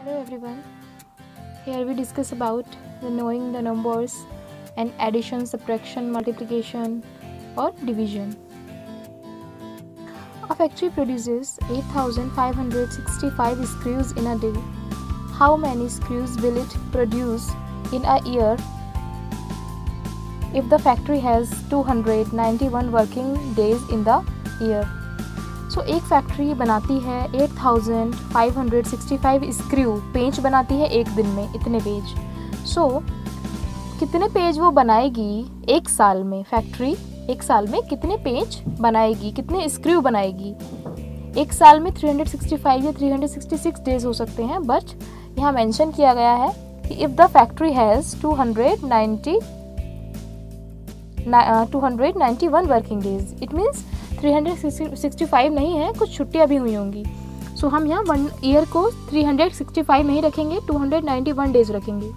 Hello everyone. Here we discuss about the knowing the numbers and addition, subtraction, multiplication or division. A factory produces 8,565 screws in a day. How many screws will it produce in a year if the factory has 291 working days in the year? सो एक factory बनाती है 8,565 screw पेंच बनाती है एक दिन में, इतने page. सो कितने पेज वो बनाएगी एक साल में? फैक्ट्री एक साल में कितने पेज बनाएगी, कितने स्क्रू बनाएगी? एक साल में 365 या 366 डेज हो सकते हैं, बट यहाँ मेंशन किया गया है कि if the factory has 291 working days, it means 365 नहीं है, कुछ छुट्टियाँ भी हुई होंगी। सो हम यहाँ 1 ईयर को 365 नहीं रखेंगे, 291 डेज रखेंगे।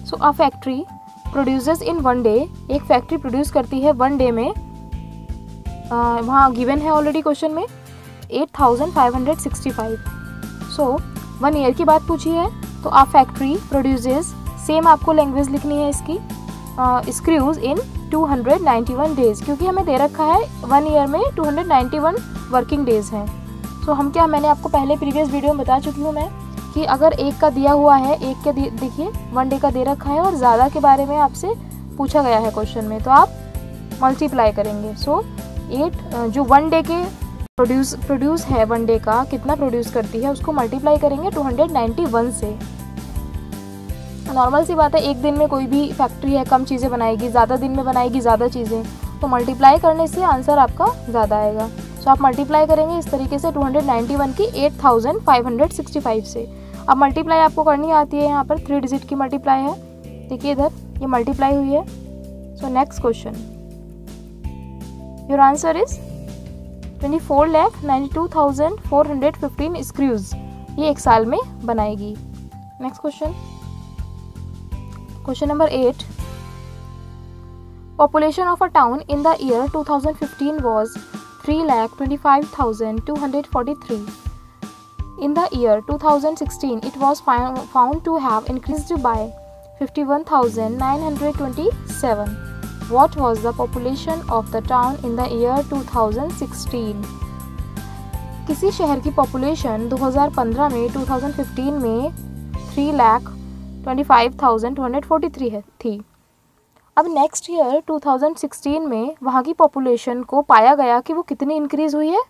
So a factory produces in 1 day, एक फैक्ट्री प्रोड्यूस करती है 1 डे में, वहाँ गिवन है ऑलरेडी क्वेश्चन में 8,565। सो 1 ईयर की बात पूछी है, तो अ फैक्ट्री प्रोड्यूसेस, सेम आपको लैंग्वेज लिखनी है इसकी, स्क्रूज इन 291 डेज, क्योंकि हमें दे रखा है 1 ईयर में 291 वर्किंग डेज हैं। सो हम क्या, मैंने आपको पहले प्रीवियस वीडियो में बता चुकी हूँ मैं कि अगर एक का दिया हुआ है, एक के देखिए 1 डे का दे रखा है और ज़्यादा के बारे में आपसे पूछा गया है क्वेश्चन में, तो आप मल्टीप्लाई करेंगे। सो 8 जो 1 डे के प्रोड्यूस है 1 डे का कितना प्रोड्यूस करती है, उसको मल्टीप्लाई करेंगे 291 से। नॉर्मल सी बात है, एक दिन में कोई भी फैक्ट्री है कम चीज़ें बनाएगी, ज़्यादा दिन में बनाएगी ज़्यादा चीज़ें, तो मल्टीप्लाई करने से आंसर आपका ज़्यादा आएगा। सो आप मल्टीप्लाई करेंगे इस तरीके से 291 की 8,565 से। अब मल्टीप्लाई आपको करनी आती है, यहाँ पर 3 डिजिट की मल्टीप्लाई है, देखिए इधर ये मल्टीप्लाई हुई है। So next question, your answer is 24,92,415 screws, ये एक साल में बनाएगी। Next question, Question number 8. Population of a town in the year 2015 was 3,25,243. In the year 2016, it was found to have increased by 51,927. What was the population of the town in the year 2016? किसी शहर की population 2015 में 2015 में 3,25,243 थी। अब next year 2016 में वहाँ की पॉपुलेशन को पाया गया कि वो कितनी इंक्रीज़ हुई है,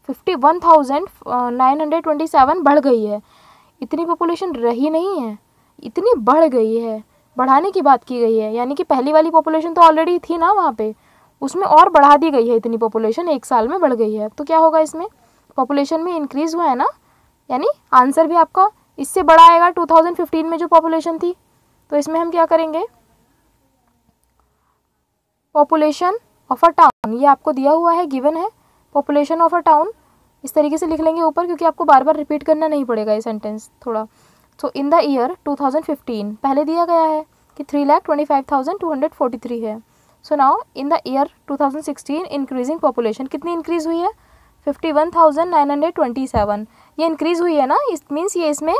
51,927 बढ़ गई है। इतनी पॉपुलेशन रही नहीं है, इतनी बढ़ गई है, बढ़ाने की बात की गई है, यानी कि पहली वाली पॉपुलेशन तो ऑलरेडी थी ना वहाँ पे, उसमें और बढ़ा दी गई है, इतनी पॉपुलेशन एक साल में बढ़ गई है। तो क्या होगा इसमें, पॉपुलेशन में इंक्रीज़ हुआ है ना, यानी आंसर भी आपका इससे बड़ा आएगा 2015 में जो पॉपुलेशन थी। तो इसमें हम क्या करेंगे, पॉपुलेशन ऑफ अ टाउन, ये आपको दिया हुआ है, गिवन है, पॉपुलेशन ऑफ अ टाउन इस तरीके से लिख लेंगे ऊपर, क्योंकि आपको बार बार रिपीट करना नहीं पड़ेगा ये सेंटेंस थोड़ा। तो इन द ईयर 2015 पहले दिया गया है कि 3,25,243 है। So now in the year 2016 increasing population कितनी इंक्रीज़ हुई है, 51,927, ये इंक्रीज़ हुई है ना, इस मीन्स ये इसमें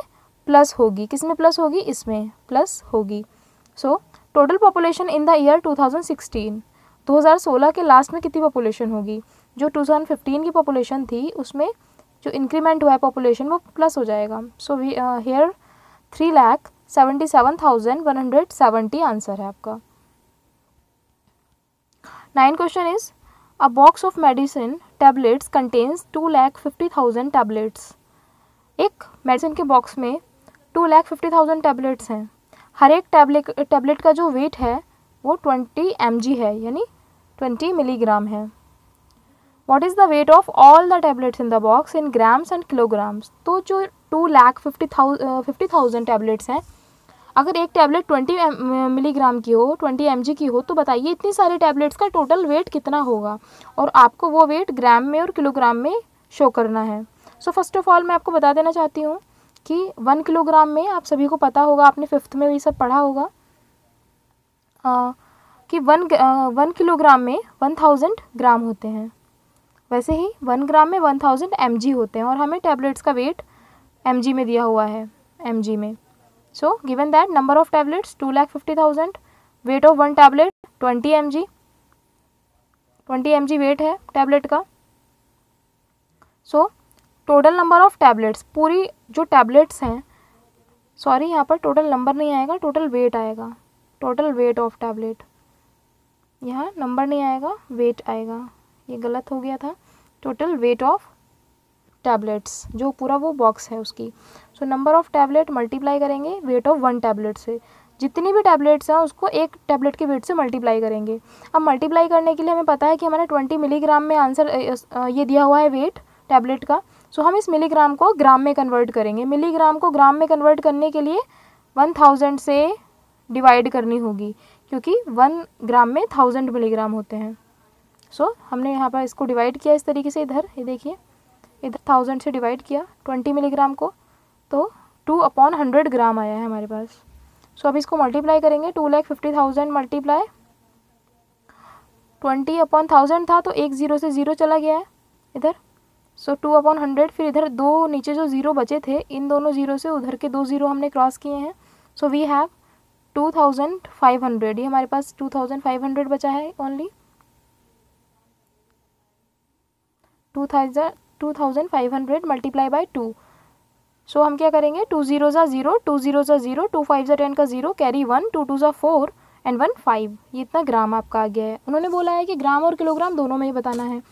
प्लस होगी, किस में प्लस होगी, इसमें प्लस होगी। So total population in the year 2016, 2016 के लास्ट में कितनी पॉपुलेशन होगी, जो 2015 की पॉपुलेशन थी उसमें जो इंक्रीमेंट हुआ है पॉपुलेशन वो प्लस हो जाएगा। सो हियर 3,77,170 आंसर है आपका। 9 question is, a box of medicine tablets contains 2,50,000 tablets. एक मेडिसिन के बॉक्स में 2,50,000 टैबलेट्स हैं। हर एक टैबलेट का जो वेट है वो 20 mg है, यानी 20 मिलीग्राम है। What is the weight of all the tablets in the box in grams and kilograms. तो जो 2,50,000 टैबलेट्स हैं, अगर एक टैबलेट 20 मिलीग्राम की हो, 20 mg की हो, तो बताइए इतनी सारी टैबलेट्स का टोटल वेट कितना होगा, और आपको वो वेट ग्राम में और किलोग्राम में शो करना है। सो फर्स्ट ऑफ ऑल मैं आपको बता देना चाहती हूँ कि 1 किलोग्राम में, आप सभी को पता होगा, आपने 5th में भी सब पढ़ा होगा कि 1 किलोग्राम में 1000 ग्राम होते हैं। वैसे ही 1 ग्राम में 1000 mg होते हैं, और हमें टैबलेट्स का वेट mg में दिया हुआ है, mg में। So given that number of tablets 2,50,000, weight of one tablet 20 mg, 20 mg वेट है टैबलेट का। So total number of tablets, पूरी जो टैबलेट्स हैं, सॉरी यहाँ पर टोटल नंबर नहीं आएगा, टोटल वेट आएगा, टोटल वेट ऑफ टैबलेट, यहाँ नंबर नहीं आएगा, वेट आएगा, ये गलत हो गया था। टोटल वेट ऑफ टैबलेट्स, जो पूरा वो बॉक्स है उसकी। So number of tablet multiply करेंगे वेट ऑफ वन टैबलेट से, जितनी भी टैबलेट्स हैं उसको एक टैबलेट के वेट से मल्टीप्लाई करेंगे। अब मल्टीप्लाई करने के लिए हमें पता है कि हमारे 20 मिलीग्राम में आंसर ये दिया हुआ है वेट टैबलेट का। सो हम इस मिलीग्राम को ग्राम में कन्वर्ट करेंगे। मिलीग्राम को ग्राम में कन्वर्ट करने के लिए 1000 से डिवाइड करनी होगी, क्योंकि 1 ग्राम में 1000 मिलीग्राम होते हैं। सो हमने यहाँ पर इसको डिवाइड किया इस तरीके से, इधर ये देखिए, इधर 1000 से डिवाइड किया 20 मिलीग्राम को, तो 2/100 ग्राम आया है हमारे पास। सो अब इसको मल्टीप्लाई करेंगे, 2,50,000 मल्टीप्लाई 20/1000 था, तो एक ज़ीरो से ज़ीरो चला गया है इधर। सो 2/100, फिर इधर दो नीचे जो ज़ीरो बचे थे, इन दोनों ज़ीरो से उधर के 2 ज़ीरो हमने क्रॉस किए हैं। सो वी हैव 2,500, ये हमारे पास 2,500 बचा है ओनली, 2,500 मल्टीप्लाई बाई 2। सो हम क्या करेंगे, 2 0 ज़ा 0, 2 0 ज़ा 0, 2 5 ज़ा 10 का 0, कैरी 1, 2 2 ज़ा 4 एंड 1 5, ये इतना ग्राम आपका आ गया है। उन्होंने बोला है कि ग्राम और किलोग्राम दोनों में ही बताना है।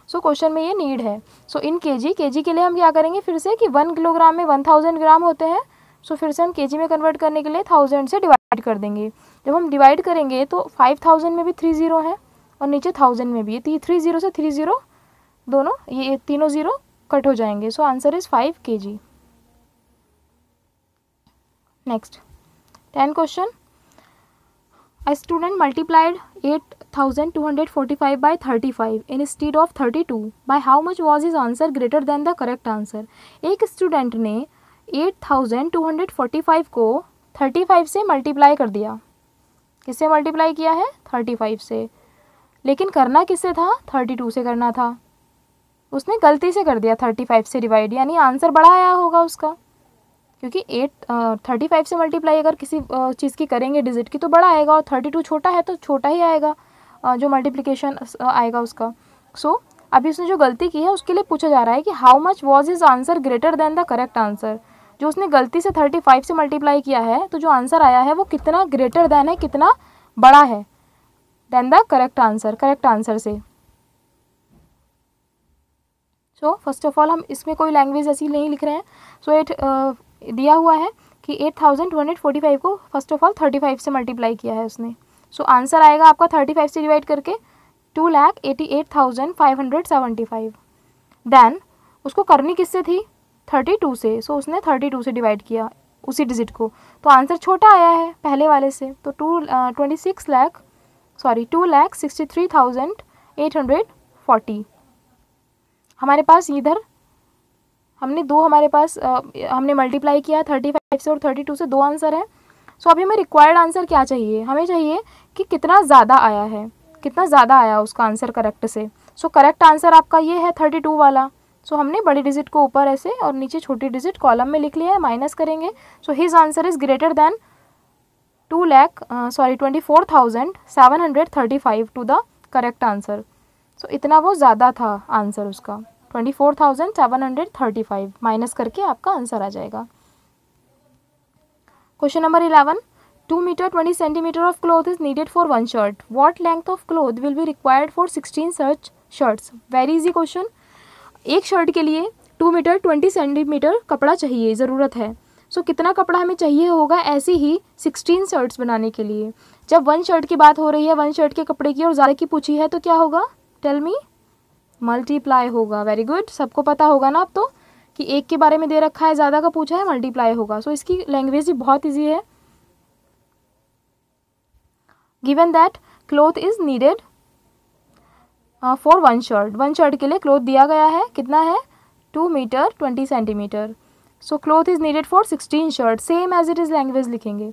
सो क्वेश्चन में ये नीड है। सो इन केजी के लिए हम क्या करेंगे फिर से, कि 1 किलोग्राम में 1000 ग्राम होते हैं। सो फिर से हम केजी में कन्वर्ट करने के लिए 1000 से डिवाइड कर देंगे। जब हम डिवाइड करेंगे तो 5000 में भी 3 ज़ीरो हैं और नीचे 1000 में भी, ये 3 ज़ीरो से 3 ज़ीरो दोनों, ये तीनों ज़ीरो कट हो जाएंगे। So answer is 5 kg। Next 10 question, A student multiplied 8,245 by 35 instead of 32. By how much was his answer greater than the correct answer? एक स्टूडेंट ने 8,245 को 35 से मल्टीप्लाई कर दिया। किससे मल्टीप्लाई किया है? 35 से। लेकिन करना किससे था? 32 से करना था। उसने गलती से कर दिया 35 से डिवाइड, यानी आंसर बड़ा आया होगा उसका, क्योंकि 35 से मल्टीप्लाई अगर किसी चीज़ की करेंगे डिजिट की तो बड़ा आएगा, और 32 छोटा है तो छोटा ही आएगा जो मल्टीप्लिकेशन आएगा उसका। सो अभी उसने जो गलती की है उसके लिए पूछा जा रहा है कि how much was his answer greater than the correct answer. जो उसने गलती से 35 से मल्टीप्लाई किया है तो जो आंसर आया है वो कितना ग्रेटर देन है, कितना बड़ा है देन द करेक्ट आंसर से। सो फर्स्ट ऑफ ऑल हम इसमें कोई लैंग्वेज ऐसी नहीं लिख रहे हैं। सो दिया हुआ है कि 8,245 को फर्स्ट ऑफ ऑल 35 से मल्टीप्लाई किया है उसने। सो आंसर आएगा आपका 35 से डिवाइड करके 2,88,575। देन उसको करनी किससे थी? 32 से। सो उसने 32 से डिवाइड किया उसी डिजिट को, तो आंसर छोटा आया है पहले वाले से, तो 2,63,840 हमारे पास इधर हमने हमने मल्टीप्लाई किया 35 से और 32 से, 2 आंसर हैं। सो अभी हमें रिक्वायर्ड आंसर क्या चाहिए? हमें चाहिए कि कितना ज़्यादा आया है, कितना ज़्यादा आया उसका आंसर करेक्ट से। सो करेक्ट आंसर आपका ये है 32 वाला। सो हमने बड़ी डिजिट को ऊपर ऐसे और नीचे छोटी डिजिट कॉलम में लिख लिया है, माइनस करेंगे। So his answer is greater than 24,735 to the correct answer. So इतना वो ज़्यादा था आंसर उसका, 24,735 माइनस करके आपका आंसर आ जाएगा। Question number 11, 2 metre 20 centimetre of cloth is needed for 1 shirt. What length of cloth will be required for 16 such shirts? Very easy question. एक शर्ट के लिए 2 मीटर 20 सेंटीमीटर कपड़ा चाहिए, ज़रूरत है। सो कितना कपड़ा हमें चाहिए होगा ऐसे ही 16 शर्ट्स बनाने के लिए? जब 1 शर्ट की बात हो रही है, 1 शर्ट के कपड़े की और ज़्यादा की पूछी है, तो क्या होगा? Tell me. मल्टीप्लाई होगा। वेरी गुड, सबको पता होगा ना अब तो कि एक के बारे में दे रखा है, ज़्यादा का पूछा है, मल्टीप्लाई होगा। सो इसकी लैंग्वेज भी बहुत इजी है। Given that cloth is needed for 1 shirt, 1 shirt के लिए क्लॉथ दिया गया है, कितना है? 2 metre 20 centimetre. So cloth is needed for 16 shirt, same as it is language लिखेंगे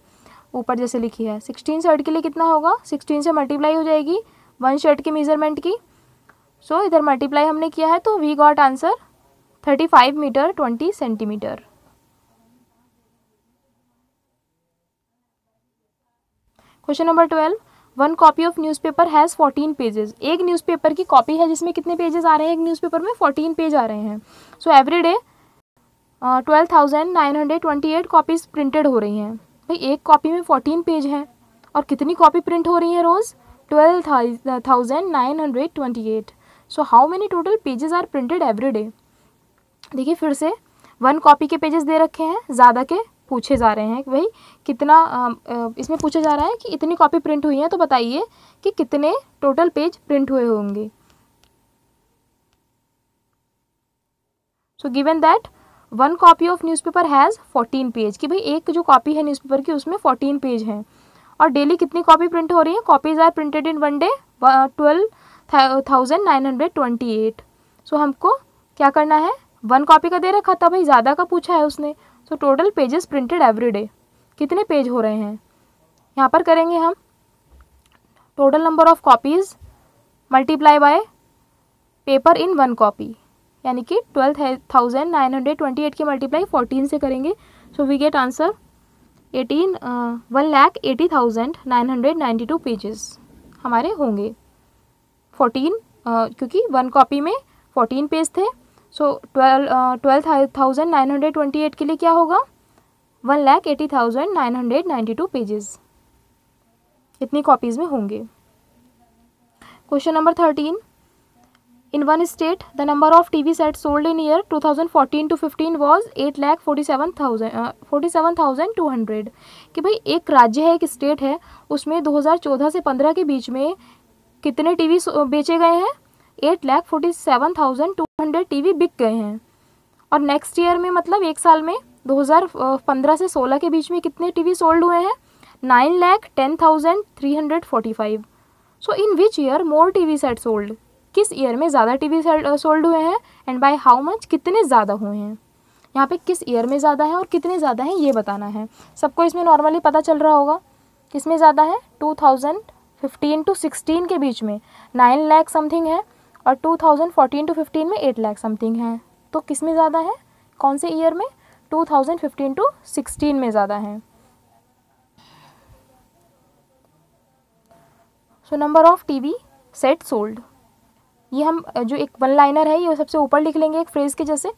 ऊपर जैसे लिखी है। 16 शर्ट के लिए कितना होगा? 16 से मल्टीप्लाई हो जाएगी 1 शर्ट की मेजरमेंट की। इधर मल्टीप्लाई हमने किया है तो we got answer 35 metre 20 centimetre. Question number 12, one copy of newspaper has 14 pages. एक न्यूज़पेपर की कॉपी है जिसमें कितने पेजेस आ रहे हैं, एक न्यूज़पेपर में 14 पेज आ रहे हैं। So every day 12,928 copies printed हो रही हैं। भाई एक कॉपी में 14 पेज हैं और कितनी कॉपी प्रिंट हो रही है रोज़, 12,928। So how many total pages are printed every day. देखिए फिर से वन कॉपी के पेजेस दे रखे हैं, ज़्यादा के पूछे जा रहे हैं कि भाई कितना इसमें पूछा जा रहा है कि इतनी कॉपी प्रिंट हुई है, तो बताइए कि कितने टोटल पेज प्रिंट हुए होंगे। सो given that one copy of newspaper has 14 page, कि भाई एक जो कॉपी है न्यूज़पेपर की उसमें 14 पेज हैं और डेली कितनी कॉपी प्रिंट हो रही है, copies are printed in one day 12,928। So हमको क्या करना है, वन कॉपी का दे रखा था भाई, ज़्यादा का पूछा है उसने। So total pages printed every day, कितने पेज हो रहे हैं, यहाँ पर करेंगे हम total number of copies multiply by paper in one copy, यानी कि 12,928 की मल्टीप्लाई 14 से करेंगे। So we get answer 1,80,992 pages हमारे होंगे। 14 क्योंकि वन कॉपी में 14 पेज थे। सो 12,928 के लिए क्या होगा, 1,80,992 पेजेस इतनी कॉपीज़ में होंगे। Question number 13, in one state the number of TV set sold in year 2014 to 15 was 8,47,200। कि भाई एक राज्य है, एक स्टेट है, उसमें 2014 से 15 के बीच में कितने टीवी बेचे गए हैं, 8,47,200 टीवी बिक गए हैं। और नेक्स्ट ईयर में मतलब एक साल में 2015 से 16 के बीच में कितने टीवी सोल्ड हुए हैं, 9,10,345। So in which year more TV set sold, किस ईयर में ज़्यादा टीवी सोल्ड हुए हैं, एंड बाय हाउ मच, कितने ज़्यादा हुए हैं। यहाँ पे किस ईयर में ज़्यादा है और कितने ज़्यादा हैं ये बताना है। सबको इसमें नॉर्मली पता चल रहा होगा किस में ज़्यादा है, 2015 to 16 के बीच में 9 लाख समथिंग है और 2014 to 15 में 8 लाख समथिंग है। तो किस में ज़्यादा है, कौन से ईयर में, 2015 to 16 में ज़्यादा है। So number of TV set sold, ये हम जो एक वन लाइनर है ये सबसे ऊपर लिख लेंगे एक फ्रेज़ के जैसे।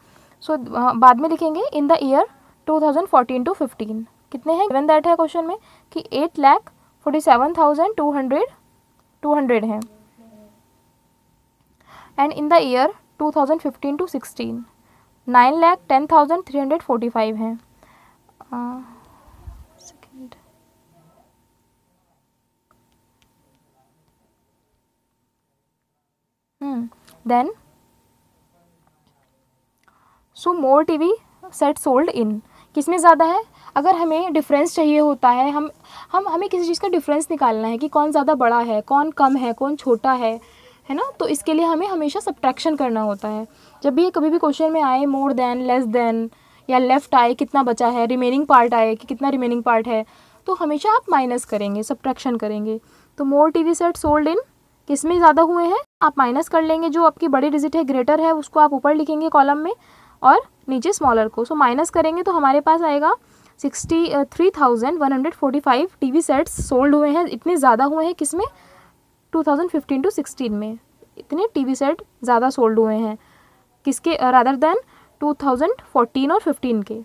सो बाद में लिखेंगे इन द ईयर 2014 to 15 कितने हैं, गिवन दैट है क्वेश्चन में कि 8,47,200 हैं, and in the year 2015 to 16 9,10,345 हैं। Second, then so more TV set sold in, किस में ज़्यादा है। अगर हमें डिफरेंस चाहिए होता है, हमें किसी चीज़ का डिफरेंस निकालना है कि कौन ज़्यादा बड़ा है, कौन कम है, कौन छोटा है ना, तो इसके लिए हमें हमेशा सब्ट्रैक्शन करना होता है। जब भी ये कभी भी क्वेश्चन में आए मोर देन, लेस देन या लेफ्ट आए कितना बचा है, रिमेनिंग पार्ट आए कि कितना रिमेनिंग पार्ट है, तो हमेशा आप माइनस करेंगे, सब्ट्रैक्शन करेंगे। तो मोर टीवी सेट सोल्ड इन किस में ज़्यादा हुए हैं, आप माइनस कर लेंगे, जो आपकी बड़ी डिजिट है ग्रेटर है उसको आप ऊपर लिखेंगे कॉलम में और नीचे स्मॉलर को। सो माइनस करेंगे तो हमारे पास आएगा 63,145 टीवी सेट्स सोल्ड हुए हैं, इतने ज़्यादा हुए हैं किस में, 2015 to 16 में इतने टीवी सेट ज़्यादा सोल्ड हुए हैं किसके, रादर देन 2014 और 15 के।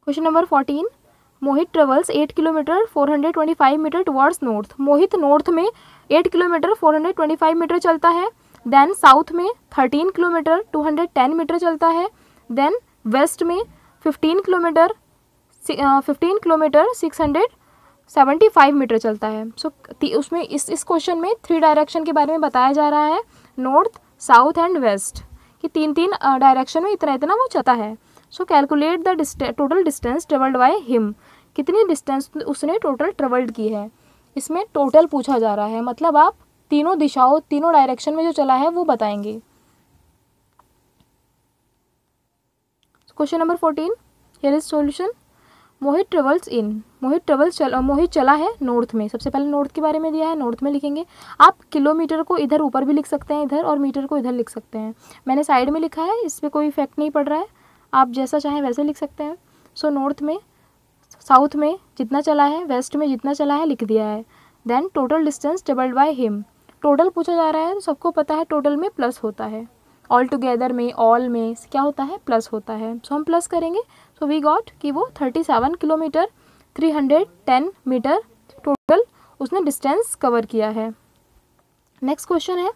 Question number 14, Mohit travels 8 kilometre 425 metre towards north. Mohit north में 8 किलोमीटर 425 मीटर चलता है, देन साउथ में 13 किलोमीटर 210 मीटर चलता है, देन वेस्ट में 15 किलोमीटर 675 मीटर चलता है। सो उसमें इस क्वेश्चन में 3 डायरेक्शन के बारे में बताया जा रहा है, नॉर्थ, साउथ एंड वेस्ट, कि 3 डायरेक्शन में इतना वो चलता है। सो calculate the total distance travelled by him, कितनी डिस्टेंस उसने टोटल ट्रेवल्ड की है। इसमें टोटल पूछा जा रहा है, मतलब आप तीनों दिशाओं, तीनों डायरेक्शन में जो चला है वो बताएंगे। Question number 14, here is solution. Mohit travels in, Mohit चला है नॉर्थ में, सबसे पहले नॉर्थ के बारे में दिया है, नॉर्थ में लिखेंगे। आप किलोमीटर को इधर ऊपर भी लिख सकते हैं इधर, और मीटर को इधर लिख सकते हैं। मैंने साइड में लिखा है, इस पर कोई इफेक्ट नहीं पड़ रहा है, आप जैसा चाहें वैसे लिख सकते हैं। सो नॉर्थ में साउथ में जितना चला है, वेस्ट में जितना चला है लिख दिया है। Then total distance doubled by him, total पूछा जा रहा है तो सबको पता है टोटल में प्लस होता है, ऑल टुगेदर में, ऑल में क्या होता है, प्लस होता है। सो हम प्लस करेंगे, सो वी गॉट कि वो 37 किलोमीटर 310 मीटर टोटल उसने डिस्टेंस कवर किया है। नेक्स्ट क्वेश्चन है,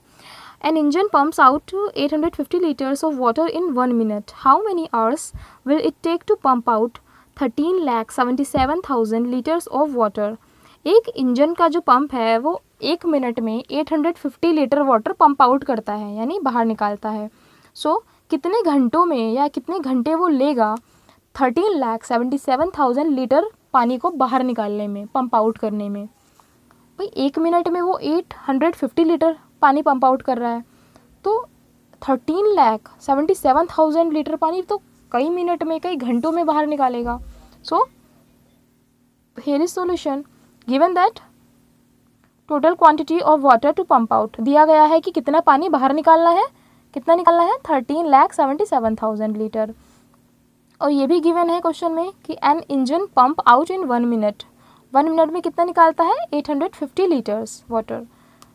an engine pumps out 850 litres of water in 1 minute, how many hours will it take to pump out 13,77,000 litres of water. एक engine का जो pump है वो 1 मिनट में 850 लीटर वाटर पंप आउट करता है, यानी बाहर निकालता है। सो कितने घंटों में या कितने घंटे वो लेगा 13,77,000 लीटर पानी को बाहर निकालने में, पंप आउट करने में। भाई 1 मिनट में वो 850 लीटर पानी पंप आउट कर रहा है, तो 13,77,000 लीटर पानी तो कई मिनट में, कई घंटों में बाहर निकालेगा। So here is solution, given that total quantity of water to pump out, दिया गया है कि कितना पानी बाहर निकालना है, कितना निकालना है 13,77,000 लीटर। और ये भी गिवन है क्वेश्चन में कि an engine pump out in 1 minute, 1 minute में कितना निकालता है 850 litres water.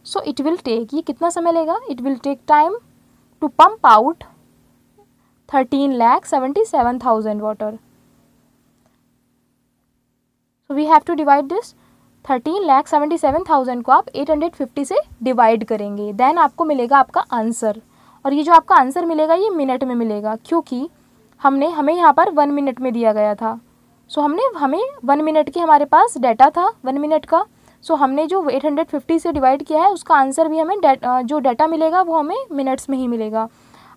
So it will take, ये कितना समय लेगा, it will take time to pump out 13,77,000 water. So we have to divide this, 13,77,000 को आप 850 से डिवाइड करेंगे, देन आपको मिलेगा आपका आंसर। और ये जो आपका आंसर मिलेगा ये मिनट में मिलेगा, क्योंकि हमें यहाँ पर 1 मिनट में दिया गया था। सो हमें 1 मिनट की हमारे पास डाटा था 1 मिनट का। सो हमने जो 850 से डिवाइड किया है उसका आंसर भी हमें जो डाटा मिलेगा वो हमें मिनट्स में ही मिलेगा।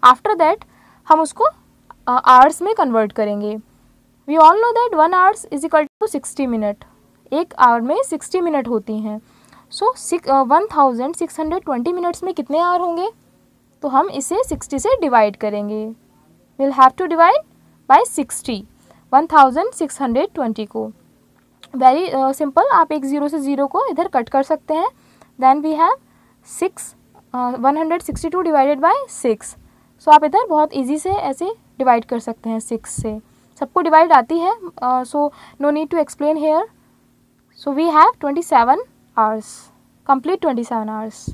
आफ्टर दैट हम उसको आवर्स में कन्वर्ट करेंगे। We all know that 1 hours is equal to 60 minute, 1 hour में 60 मिनट होती हैं। सो 1620 मिनट्स में कितने आवर होंगे, तो हम इसे 60 से डिवाइड करेंगे। Will have to divide by 60 1620 को। वेरी सिंपल, आप एक 0 से 0 को इधर कट कर सकते हैं। Then we have 162 divided by 6। So आप इधर बहुत इजी से ऐसे डिवाइड कर सकते हैं 6 से, सबको डिवाइड आती है। So no need to explain here. So we have 27 hours, complete 27 hours.